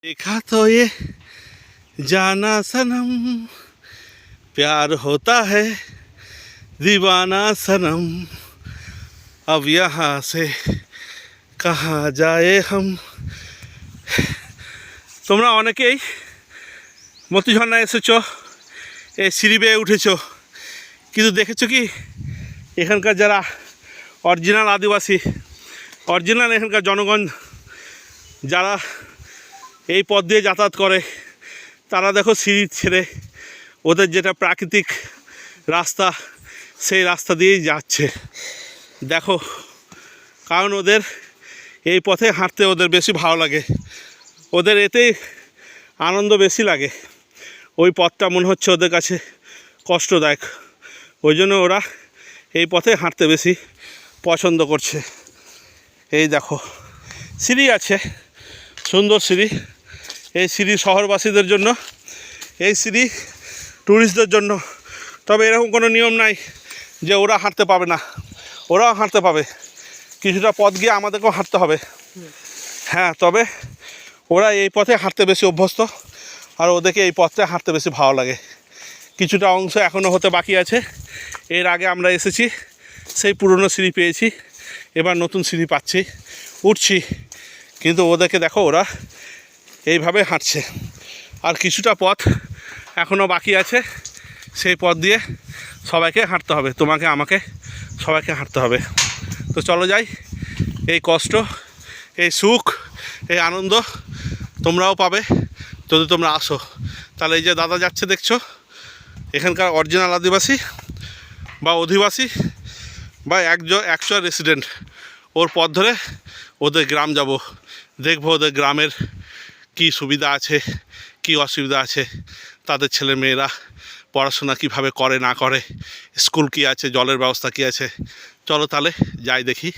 देखा तो ये जाना सनम प्यार होता है दीवाना सनम अब यहाँ से कहाँ जाए हम। তোমরা অনেকেই মতি ঝর্ণায় এসেছো, এই সিঁড়ি বেয়ে উঠেছো, কিন্তু দেখেছো কি এখানকার যারা অরিজিনাল আদিবাসী, অরিজিনাল এখানকার জনগণ যারা এই পথ দিয়ে যাতায়াত করে তারা দেখো সিঁড়ি ছেড়ে ওদের যেটা প্রাকৃতিক রাস্তা সেই রাস্তা দিয়েই যাচ্ছে। দেখো, কারণ ওদের এই পথে হাঁটতে ওদের বেশি ভালো লাগে, ওদের এতেই আনন্দ বেশি লাগে। ওই পথটা মনে হচ্ছে ওদের কাছে কষ্টদায়ক, ওই জন্য ওরা এই পথে হাঁটতে বেশি পছন্দ করছে। এই দেখো সিঁড়ি আছে, সুন্দর সিঁড়ি। এই সিঁড়ি শহরবাসীদের জন্য, এই সিঁড়ি ট্যুরিস্টদের জন্য। তবে এরকম কোনো নিয়ম নাই যে ওরা হাঁটতে পাবে না, ওরাও হাঁটতে পাবে। কিছুটা পথ গিয়ে আমাদেরকেও হাঁটতে হবে। হ্যাঁ, তবে ওরা এই পথে হাঁটতে বেশি অভ্যস্ত আর ওদেরকে এই পথটা হাঁটতে বেশি ভালো লাগে। কিছুটা অংশ এখনও হতে বাকি আছে। এর আগে আমরা এসেছি, সেই পুরনো সিঁড়ি পেয়েছি, এবার নতুন সিঁড়ি পাচ্ছি, উঠছি। কিন্তু ওদেরকে দেখো ওরা এইভাবে হাঁটছে। আর কিছুটা পথ এখনও বাকি আছে, সেই পথ দিয়ে সবাইকে হাঁটতে হবে, তোমাকে আমাকে সবাইকে হাঁটতে হবে। তো চলো যাই। এই কষ্ট, এই সুখ, এই আনন্দ তোমরাও পাবে যদি তোমরা আসো। তাহলে এই যে দাদা যাচ্ছে দেখছো, এখানকার অরিজিনাল আদিবাসী বা অধিবাসী বা অ্যাকচুয়াল রেসিডেন্ট। ওর পথ ধরে ওদের গ্রাম যাব, দেখবো ওদের গ্রামের কি সুবিধা আছে, কি অসুবিধা আছে, তাদের ছেলে মেয়েরা পড়াশোনা কিভাবে করে না করে, স্কুল কি আছে, জলের ব্যবস্থা কি আছে। চলো তাহলে যাই দেখি।